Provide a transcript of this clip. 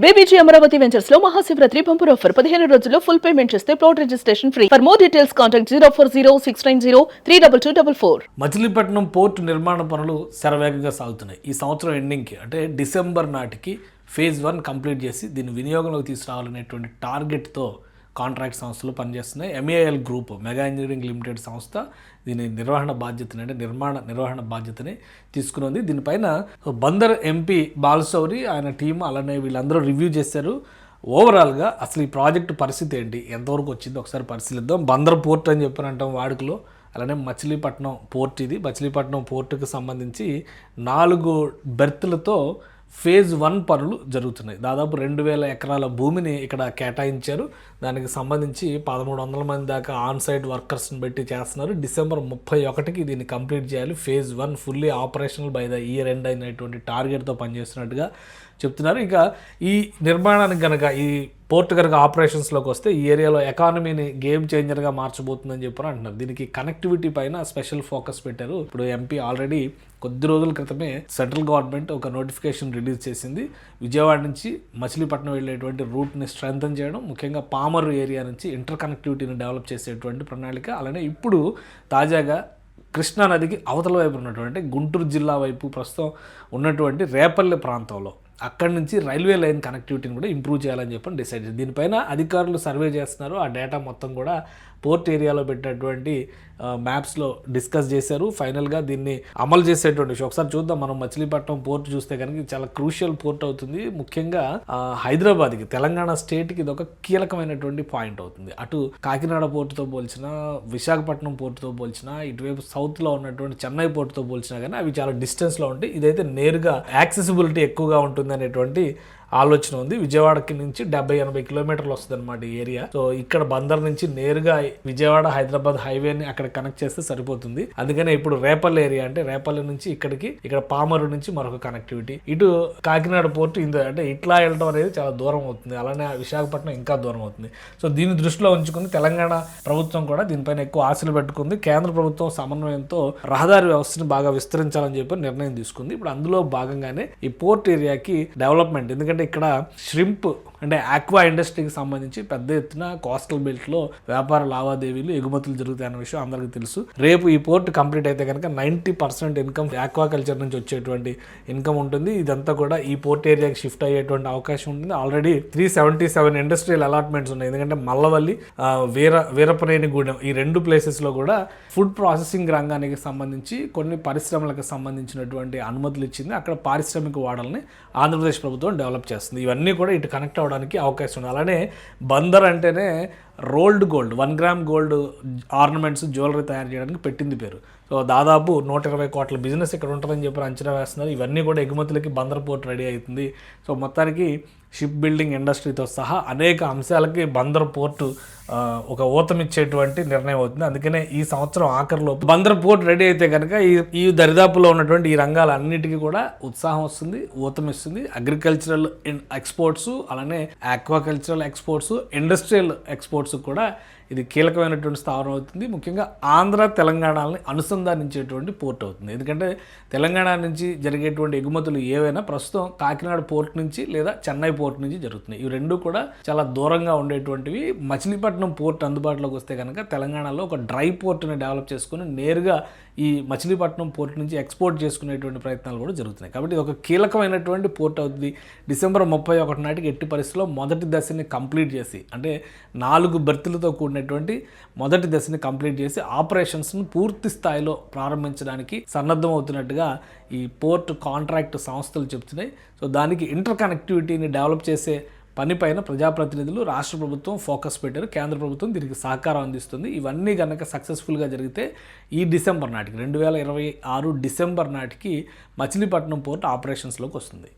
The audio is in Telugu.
బీబీజీ అమరావతి వెంచర్స్ లో మహాశివరాత్రి బంపర్ ఆఫర్ 15 రోజుల్లో ఫుల్ పేమెంట్ చేస్తే plot registration free. For more details contact 040-690-32224. Machilipatnam port నిర్మాణ పనులు శరవేగంగా సాగుతున్నాయి. ఈ సంవత్సరం ఎండింగ్కి అంటే డిసెంబర్ నాటికి ఫేజ్ 1 కంప్లీట్ చేసి దీన్ని వినియోగంలోకి తీసుకురావాలనేటువంటి టార్గెట్తో కాంట్రాక్ట్ సంస్థలు పనిచేస్తున్నాయి. MAL group mega engineering limited సంస్థ దీని నిర్వహణ బాధ్యతని అంటే నిర్వహణ బాధ్యతని తీసుకున్నది. దీనిపైన బందర్ ఎంపీ బాలశౌరి ఆయన టీం అలానే వీళ్ళందరూ రివ్యూ చేశారు. ఓవరాల్గా అసలు ఈ ప్రాజెక్టు పరిస్థితి ఏంటి, ఎంతవరకు వచ్చిందో ఒకసారి పరిశీలిద్దాం. బందర్ పోర్ట్ అని చెప్పని అంటాం వాడుకలో, అలానే మచిలీపట్నం పోర్ట్ ఇది. మచిలీపట్నం పోర్టుకు సంబంధించి 4 బెర్త్లతో ఫేజ్ 1 పనులు జరుగుతున్నాయి. దాదాపు 2000 ఎకరాల భూమిని ఇక్కడ కేటాయించారు. దానికి సంబంధించి 1300 మంది దాకా ఆన్ సైట్ వర్కర్స్ని పెట్టి చేస్తున్నారు. డిసెంబర్ 31కి దీన్ని కంప్లీట్ చేయాలి. Phase 1 fully operational by the year end అయినటువంటి టార్గెట్తో పనిచేస్తున్నట్టుగా చెప్తున్నారు. ఇక ఈ నిర్మాణానికి కనుక ఈ పోర్ట్ కనుక ఆపరేషన్స్లోకి వస్తే ఈ ఏరియాలో ఎకానమీని గేమ్ చేంజర్గా మార్చబోతుందని చెప్పి అంటున్నారు. దీనికి కనెక్టివిటీ పైన స్పెషల్ ఫోకస్ పెట్టారు. ఇప్పుడు ఎంపీ ఆల్రెడీ కొద్ది రోజుల క్రితమే సెంట్రల్ గవర్నమెంట్ ఒక నోటిఫికేషన్ రిలీజ్ చేసింది. విజయవాడ నుంచి మచిలీపట్నం వెళ్ళేటువంటి రూట్ని స్ట్రెంథన్ చేయడం, ముఖ్యంగా పామర్ ఏరియా నుంచి ఇంటర్ కనెక్టివిటీని డెవలప్ చేసేటువంటి ప్రణాళిక. అలానే ఇప్పుడు తాజాగా కృష్ణానదికి అవతల వైపు ఉన్నటువంటి గుంటూరు జిల్లా వైపు ప్రస్తుతం ఉన్నటువంటి రేపల్లె ప్రాంతంలో అక్కడి నుంచి రైల్వే లైన్ కనెక్టివిటీని కూడా ఇంప్రూవ్ చేయాలని చెప్పి డిసైడ్ చేసి దీనిపైన అధికారులు సర్వే చేస్తున్నారు. ఆ డేటా మొత్తం కూడా పోర్ట్ ఏరియాలో పెట్టినటువంటి మ్యాప్స్లో డిస్కస్ చేశారు. ఫైనల్గా దీన్ని అమలు చేసేటువంటి విషయం ఒకసారి చూద్దాం. మనం మచిలీపట్నం పోర్ట్ చూస్తే కనుక చాలా క్రూషియల్ పోర్ట్ అవుతుంది. ముఖ్యంగా హైదరాబాద్కి, తెలంగాణ స్టేట్కి ఇది ఒక కీలకమైనటువంటి పాయింట్ అవుతుంది. అటు కాకినాడ పోర్టుతో పోల్చినా, విశాఖపట్నం పోర్టుతో పోల్చినా, ఇటువైపు సౌత్లో ఉన్నటువంటి చెన్నై పోర్టుతో పోల్చినా కానీ అవి చాలా డిస్టెన్స్లో ఉంటాయి. ఇదైతే నేరుగా యాక్సెసిబిలిటీ ఎక్కువగా ఉంటుంది అనేటువంటి ఆలోచన ఉంది. విజయవాడకి నుంచి 70-80 కిలోమీటర్లు వస్తుంది అనమాట ఈ ఏరియా. సో ఇక్కడ బందర్ నుంచి నేరుగా విజయవాడ హైదరాబాద్ హైవేని అక్కడ కనెక్ట్ చేస్తే సరిపోతుంది. అందుకనే ఇప్పుడు రేపల్లె ఏరియా అంటే రేపల్లె నుంచి ఇక్కడికి, ఇక్కడ పామరు నుంచి మరొక కనెక్టివిటీ, ఇటు కాకినాడ పోర్టు అంటే ఇట్లా వెళ్ళడం అనేది చాలా దూరం అవుతుంది. అలానే విశాఖపట్నం ఇంకా దూరం అవుతుంది. సో దీన్ని దృష్టిలో ఉంచుకుని తెలంగాణ ప్రభుత్వం కూడా దీనిపైన ఎక్కువ ఆశలు పెట్టుకుంది. కేంద్ర ప్రభుత్వం సమన్వయంతో రహదారి వ్యవస్థను బాగా విస్తరించాలని చెప్పి నిర్ణయం తీసుకుంది. ఇప్పుడు అందులో భాగంగానే ఈ పోర్ట్ ఏరియాకి డెవలప్మెంట్, ఎందుకంటే ఇక్కడ ష్రింప్ అంటే ఆక్వా ఇండస్ట్రీకి సంబంధించి పెద్ద ఎత్తున కోస్టల్ బెల్ట్లో వ్యాపార లావాదేవీలు ఎగుమతులు జరుగుతాయన్న విషయం అందరికీ తెలుసు. రేపు ఈ పోర్ట్ కంప్లీట్ అయితే కనుక 90% ఇన్కమ్ ఆక్వాకల్చర్ నుంచి వచ్చేటువంటి ఇన్కమ్ ఉంటుంది. ఇదంతా కూడా ఈ పోర్ట్ ఏరియాకి షిఫ్ట్ అయ్యేటువంటి అవకాశం ఉంటుంది. ఆల్రెడీ 377 ఇండస్ట్రియల్ అలాట్మెంట్స్ ఉన్నాయి. ఎందుకంటే మల్లవల్లి, వీరపనేనిగూడెం ఈ 2 ప్లేసెస్లో కూడా ఫుడ్ ప్రాసెసింగ్ రంగానికి సంబంధించి కొన్ని పరిశ్రమలకు సంబంధించినటువంటి అనుమతులు ఇచ్చింది. అక్కడ పారిశ్రామిక వాడల్ని ఆంధ్రప్రదేశ్ ప్రభుత్వం డెవలప్ చేస్తుంది. ఇవన్నీ కూడా ఇటు కనెక్ట్ అవ్వడానికి అవకాశం ఉంది. అలానే బందర్ అంటేనే rolled gold, 1 gram gold ornaments, jewellery తయారు చేయడానికి పెట్టింది పేరు. సో దాదాపు 120 కోట్ల బిజినెస్ ఇక్కడ ఉంటుందని చెప్పి అంచనా వేస్తున్నారు. ఇవన్నీ కూడా ఎగుమతులకి బందర్ పోర్ట్ రెడీ అవుతుంది. సో మొత్తానికి షిప్ బిల్డింగ్ ఇండస్ట్రీతో సహా అనేక అంశాలకి బందర్ పోర్టు ఒక ఊతమిచ్చేటువంటి నిర్ణయం అవుతుంది. అందుకనే ఈ సంవత్సరం ఆఖరిలో బందర్ పోర్ట్ రెడీ అయితే కనుక ఈ దరిదాపులో ఉన్నటువంటి ఈ రంగాలన్నిటికీ కూడా ఉత్సాహం వస్తుంది, ఊతమిస్తుంది. అగ్రికల్చరల్ ఎక్స్పోర్ట్స్, అలానే ఆక్వాకల్చరల్ ఎక్స్పోర్ట్స్, ఇండస్ట్రియల్ ఎక్స్పోర్ట్స్ కూడా ఇది కీలకమైనటువంటి స్థావరం అవుతుంది. ముఖ్యంగా ఆంధ్ర తెలంగాణని అనుసంధానించేటువంటి పోర్ట్ అవుతుంది. ఎందుకంటే తెలంగాణ నుంచి జరిగేటువంటి ఎగుమతులు ఏవైనా ప్రస్తుతం కాకినాడ పోర్ట్ నుంచి లేదా చెన్నై పోర్ట్ నుంచి జరుగుతున్నాయి. ఇవి 2 కూడా చాలా దూరంగా ఉండేటువంటివి. మచిలీపట్నం పోర్ట్ అందుబాటులోకి వస్తే కనుక తెలంగాణలో ఒక డ్రై పోర్ట్ని డెవలప్ చేసుకుని నేరుగా ఈ మచిలీపట్నం పోర్ట్ నుంచి ఎక్స్పోర్ట్ చేసుకునేటువంటి ప్రయత్నాలు కూడా జరుగుతున్నాయి. కాబట్టి ఇది ఒక కీలకమైనటువంటి పోర్ట్ అవుతుంది. డిసెంబర్ 31 నాటికి ఎట్టి పరిస్థితుల్లో మొదటి దశని కంప్లీట్ చేసి, అంటే 4 బెర్తులతో కూడినటువంటి మొదటి దశని కంప్లీట్ చేసి ఆపరేషన్స్ను పూర్తి స్థాయిలో ప్రారంభించడానికి సన్నద్ధం అవుతున్నట్టుగా ఈ పోర్ట్ కాంట్రాక్ట్ సంస్థలు చెప్తున్నాయి. సో దానికి ఇంటర్ కనెక్టివిటీని డెవలప్ చేసే పనిపైన ప్రజాప్రతినిధులు, రాష్ట్ర ప్రభుత్వం ఫోకస్ పెట్టారు. కేంద్ర ప్రభుత్వం దీనికి సహకారం అందిస్తుంది. ఇవన్నీ కనుక సక్సెస్ఫుల్గా జరిగితే ఈ డిసెంబర్ నాటికి 2026 డిసెంబర్ నాటికి మచిలీపట్నం పోర్ట్ ఆపరేషన్స్లోకి వస్తుంది.